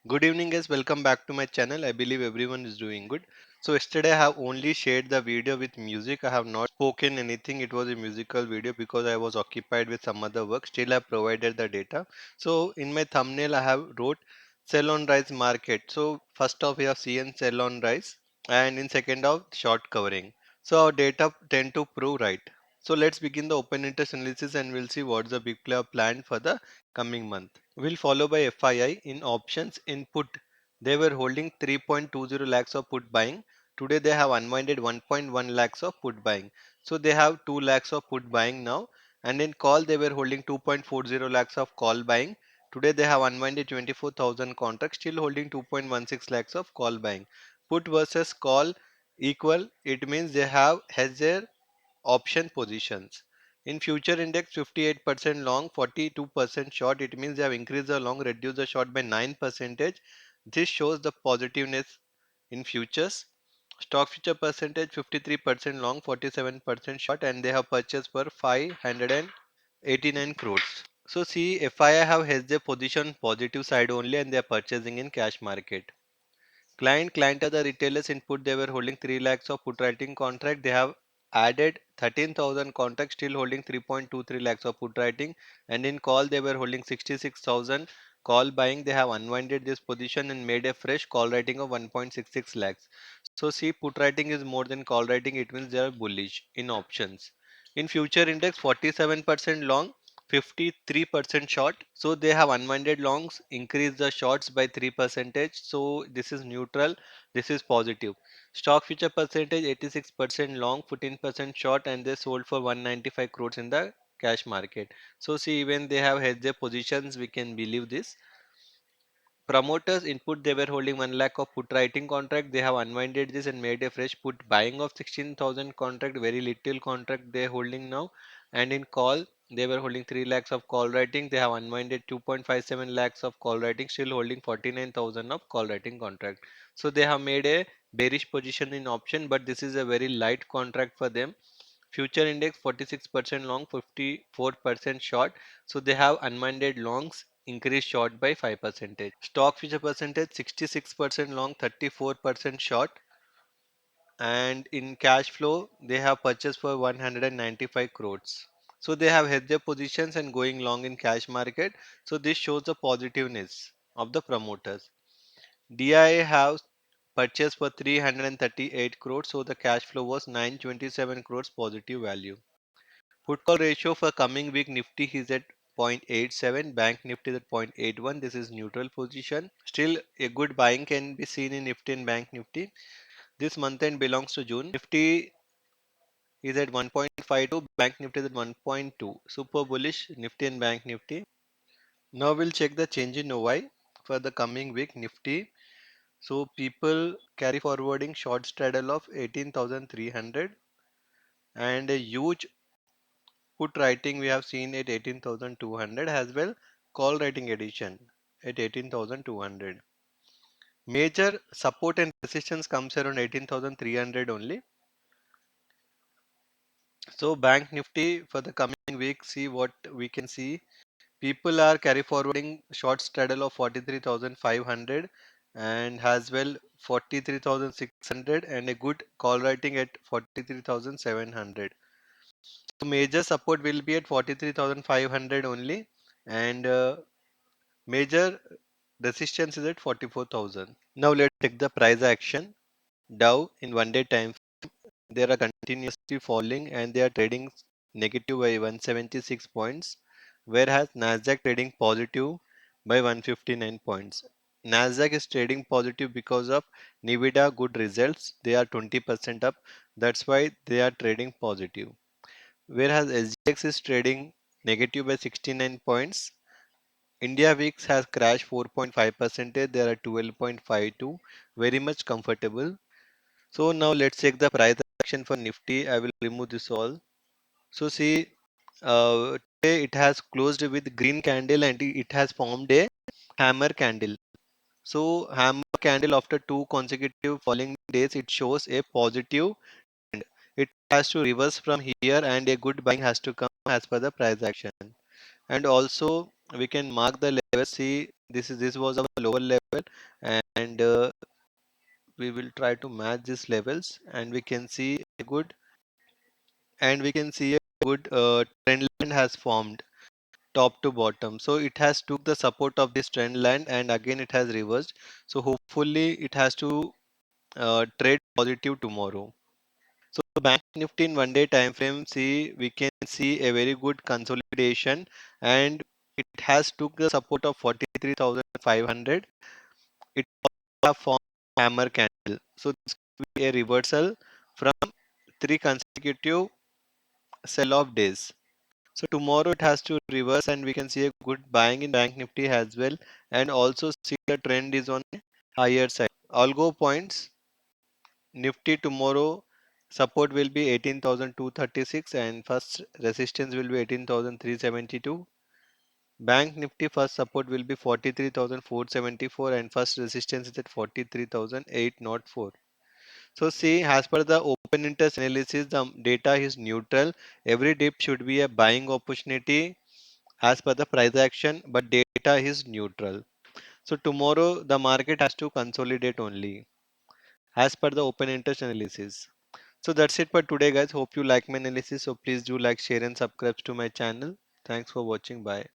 Good evening guys, welcome back to my channel. I believe everyone is doing good. So yesterday I have only shared the video with music. I have not spoken anything. It was a musical video because I was occupied with some other work. Still I provided the data. So in my thumbnail I have wrote sell on rise market. So first off we have seen sell on rise and in second off short covering. So our data tend to prove right. So let's begin the open interest analysis and we'll see what's the big player plan for the coming month. Will follow by FII in options input. They were holding 3.20 lakhs of put buying. Today they have unwinded 1.1 lakhs of put buying. So they have 2 lakhs of put buying now. And in call they were holding 2.40 lakhs of call buying. Today they have unwinded 24,000 contracts, still holding 2.16 lakhs of call buying. Put versus call equal. It means they have hedged their option positions. In future index 58% long, 42% short. It means they have increased the long, reduced the short by 9%. This shows the positiveness in futures. Stock future percentage 53% long, 47% short, and they have purchased for 589 crores. So see, FII have hedged their position positive side only and they are purchasing in cash market. Client are the retailers input. They were holding 3 lakhs of put writing contract. They have added 13,000 contracts, still holding 3.23 lakhs of put writing. And in call, they were holding 66,000 call buying. They have unwinded this position and made a fresh call writing of 1.66 lakhs. So see, put writing is more than call writing. It means they are bullish in options. In future index, 47% long, 53% short. So they have unwinded longs, increased the shorts by 3%. So this is neutral, this is positive. Stock future percentage 86% long, 14% short, and they sold for 195 crores in the cash market. So see, even they have hedged their positions, we can believe this. Promoters input, they were holding 1 lakh of put writing contract. They have unwinded this and made a fresh put buying of 16,000 contract, very little contract they are holding now. And in call, they were holding 3 lakhs of call writing. They have unwinded 2.57 lakhs of call writing, still holding 49,000 of call writing contract. So they have made a bearish position in option, but this is a very light contract for them. Future index 46% long, 54% short. So they have unwinded longs, increased short by 5%. Stock future percentage 66% long, 34% short. And in cash flow, they have purchased for 195 crores. So they have hedged their positions and going long in cash market. So this shows the positiveness of the promoters. DI have purchased for 338 crores. So the cash flow was 927 crores positive value. Put call ratio for coming week Nifty is at 0.87, Bank Nifty is at 0.81. This is neutral position. Still, a good buying can be seen in Nifty and Bank Nifty. This month end belongs to June. Nifty is at 1.52, Bank Nifty is at 1.2. Super bullish Nifty and Bank Nifty. Now we'll check the change in OI for the coming week Nifty. So people carry forwarding short straddle of 18,300 and a huge put writing we have seen at 18,200 as well. Call writing addition at 18,200. Major support and resistance comes around 18,300 only. So Bank Nifty for the coming week, see what we can see. People are carry forwarding short straddle of 43,500 and as well 43,600 and a good call writing at 43,700. So major support will be at 43,500 only and major resistance is at 44,000. Now let's check the price action. Dow in 1 day time they are continuously falling and they are trading negative by 176 points, whereas Nasdaq trading positive by 159 points. Nasdaq is trading positive because of Nvidia good results. They are 20% up. That's why they are trading positive. Whereas SGX is trading negative by 69 points. India VIX has crashed 4.5%. They are at 12.52. Very much comfortable. So now let's check the price action for Nifty. I will remove this all. So see, today it has closed with green candle and it has formed a hammer candle. So hammer candle after two consecutive falling days, it shows a positive trend. It has to reverse from here and a good buying has to come as per the price action. And also we can mark the level. See, This was our lower level, and we will try to match these levels, and we can see a good trend line has formed top to bottom. So it has took the support of this trend line, and again it has reversed. So hopefully it has to trade positive tomorrow. So Bank Nifty in 1 day time frame, see we can see a very good consolidation, and it has took the support of 43,500. It have formed hammer candle. So this will be a reversal from three consecutive sell-off days. So tomorrow it has to reverse, and we can see a good buying in Bank Nifty as well, and also see the trend is on a higher side. Algo points, Nifty tomorrow support will be 18,236 and first resistance will be 18,372. Bank Nifty first support will be 43,474 and first resistance is at 43,804. So see, as per the open interest analysis, the data is neutral. Every dip should be a buying opportunity as per the price action, but data is neutral. So tomorrow the market has to consolidate only as per the open interest analysis. So that's it for today, guys. Hope you like my analysis. So please do like, share, and subscribe to my channel. Thanks for watching. Bye.